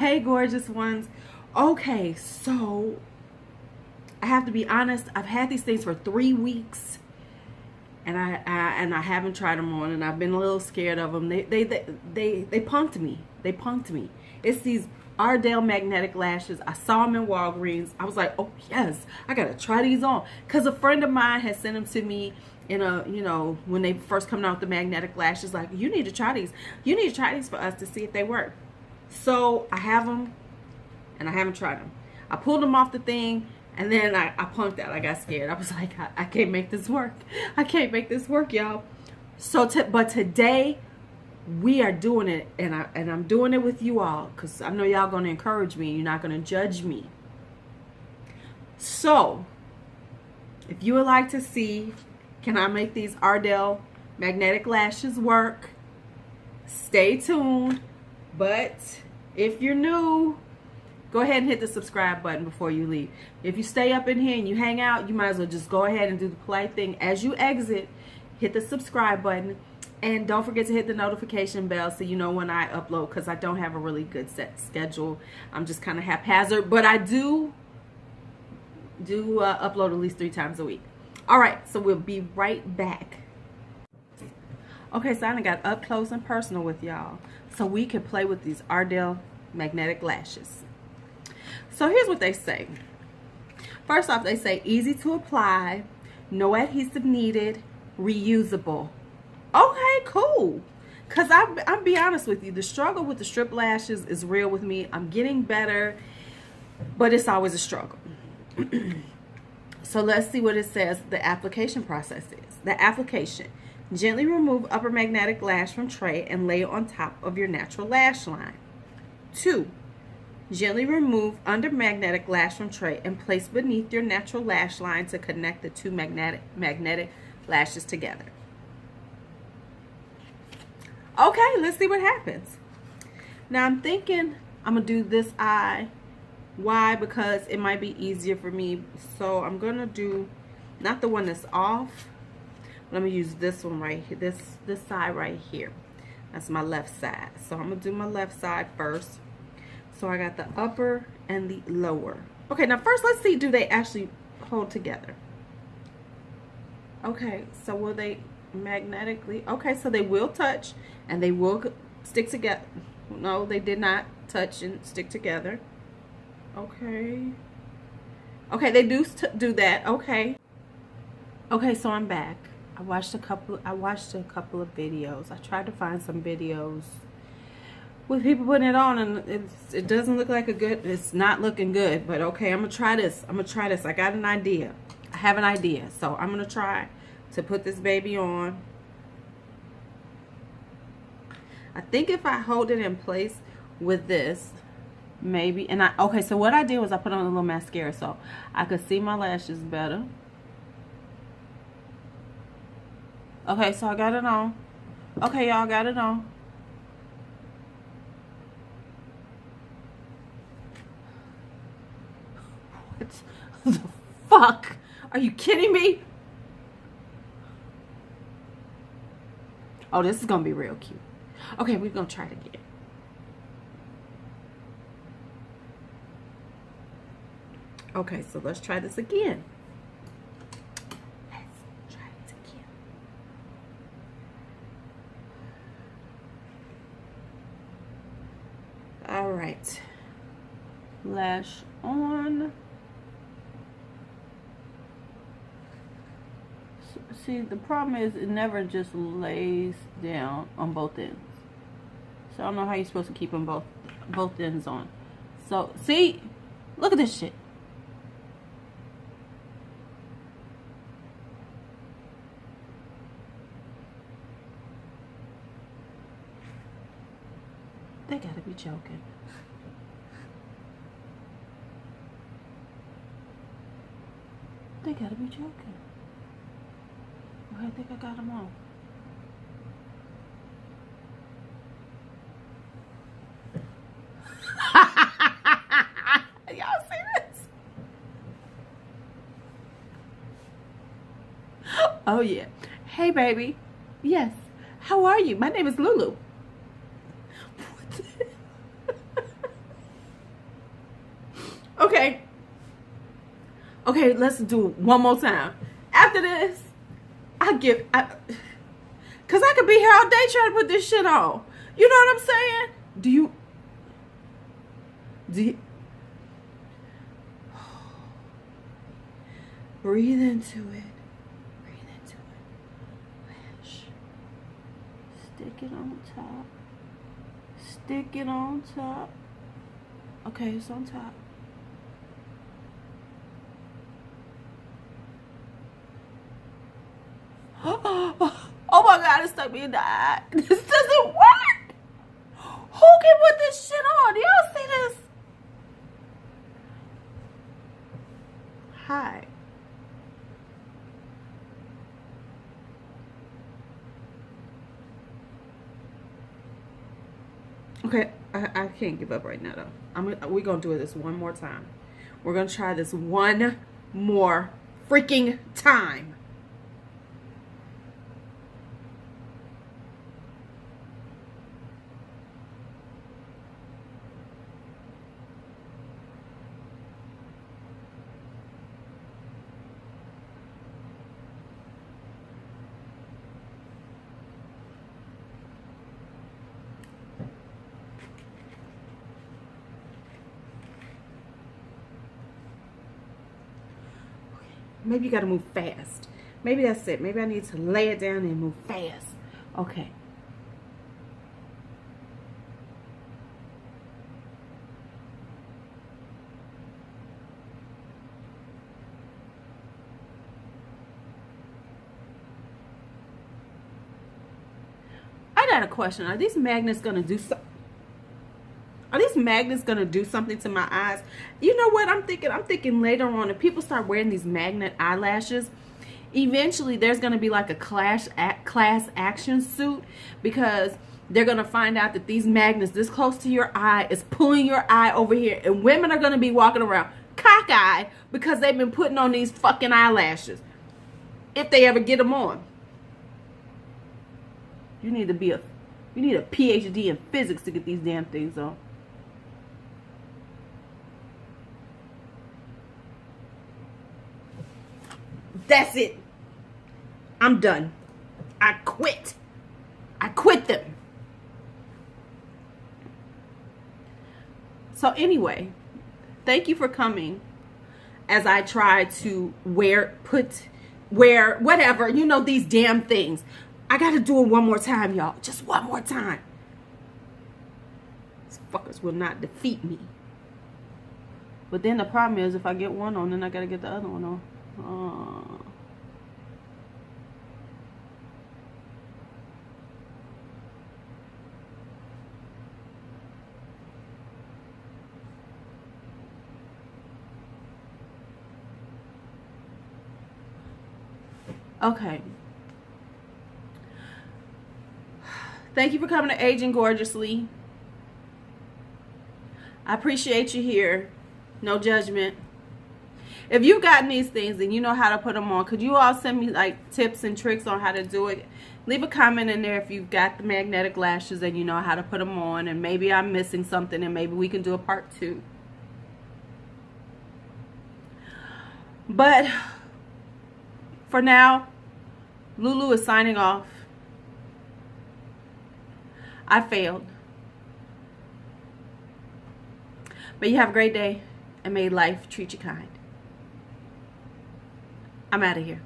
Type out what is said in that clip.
Hey, gorgeous ones. Okay, so I have to be honest. I've had these things for 3 weeks, and I haven't tried them on, and I've been a little scared of them. They punked me. They punked me. It's these Ardell magnetic lashes. I saw them in Walgreens. I was like, oh yes, I gotta try these on, because a friend of mine had sent them to me in a, when they first come out with the magnetic lashes, like, you need to try these. You need to try these for us to see if they work. So I have them, and I haven't tried them. I pulled them off the thing, and then I punked out. I got scared. I was like, I can't make this work. I can't make this work, y'all. So, but today we are doing it, and I'm doing it with you all, because I know y'all gonna encourage me. You're not gonna judge me. So, if you would like to see, can I make these Ardell magnetic lashes work? Stay tuned. But if you're new, go ahead and hit the subscribe button before you leave. If you stay up in here and you hang out, you might as well just go ahead and do the polite thing. As you exit, hit the subscribe button. And don't forget to hit the notification bell so you know when I upload, because I don't have a really good set schedule. I'm just kind of haphazard. But I do upload at least 3 times a week. All right, so we'll be right back. Okay, so I got up close and personal with y'all, so we can play with these Ardell magnetic lashes. So here's what they say. First off, they say easy to apply, no adhesive needed, reusable. Okay, cool. Because I'll be honest with you, the struggle with the strip lashes is real with me. I'm getting better, but it's always a struggle. So let's see what it says the application process is. The application. Gently remove upper magnetic lash from tray and lay it on top of your natural lash line. 2. Gently remove under magnetic lash from tray and place beneath your natural lash line to connect the 2 magnetic lashes together. Okay, let's see what happens. Now I'm thinking I'm going to do this eye. Why? Because it might be easier for me. So I'm going to do not the one that's off. Let me use this one right here, this side right here. That's my left side. So I'm gonna do my left side first. So I got the upper and the lower. Okay, now first let's see, do they actually hold together? Okay, so will they magnetically? Okay, so they will touch and they will stick together. No, they did not touch and stick together. Okay. Okay, they do that. Okay. Okay, so I'm back. I watched a couple of videos. I tried to find some videos with people putting it on, and it doesn't look like it's not looking good. But okay, I'm gonna try this. I got an idea. I have an idea. So I'm gonna try to put this baby on. I think if I hold it in place with this, maybe, okay, so what I did was I put on a little mascara so I could see my lashes better. Okay, so I got it on. Okay, y'all, got it on. What the fuck? Are you kidding me? Oh, this is gonna be real cute. Okay, we're gonna try it again. Okay, so let's try this again. All right, lash on. See, the problem is it never just lays down on both ends. So I don't know how you're supposed to keep them both ends on. So see, look at this shit. They gotta be joking. They gotta be joking. Okay, I think I got them on. Y'all see this? Oh yeah. Hey baby. Yes. How are you? My name is LuuLuu. Okay, let's do it one more time. After this, because I could be here all day trying to put this shit on. You know what I'm saying? Do you breathe into it. Breathe into it. Lash. Stick it on top. Stick it on top. Okay, it's on top. Oh my God, it stuck me in the eye. This doesn't work. Who can put this shit on? Do y'all see this? Hi. Okay, I can't give up right now though. We're gonna do this one more time. We're gonna try this one more freaking time. Maybe you gotta move fast. Maybe that's it. Maybe I need to lay it down and move fast. Okay. I got a question. Are these magnets gonna do something? Are these magnets gonna do something to my eyes? You know what I'm thinking? I'm thinking later on, if people start wearing these magnet eyelashes, eventually there's gonna be like a class action suit, because they're gonna find out that these magnets this close to your eye is pulling your eye over here, and women are gonna be walking around cockeyed because they've been putting on these fucking eyelashes. If they ever get them on, you need a PhD in physics to get these damn things on. That's it. I'm done. I quit. I quit them. So anyway, thank you for coming as I try to wear whatever, you know, these damn things. I gotta do it one more time, y'all. Just one more time. These fuckers will not defeat me. But then the problem is, if I get one on, then I gotta get the other one on. Okay. Thank you for coming to Aging Gorgeously. I appreciate you here. No judgment. If you've gotten these things and you know how to put them on, could you all send me like tips and tricks on how to do it? Leave a comment in there if you've got the magnetic lashes and you know how to put them on, and maybe I'm missing something and maybe we can do a part 2. But for now, LuuLuu is signing off. I failed. But you have a great day, and may life treat you kind. I'm out of here.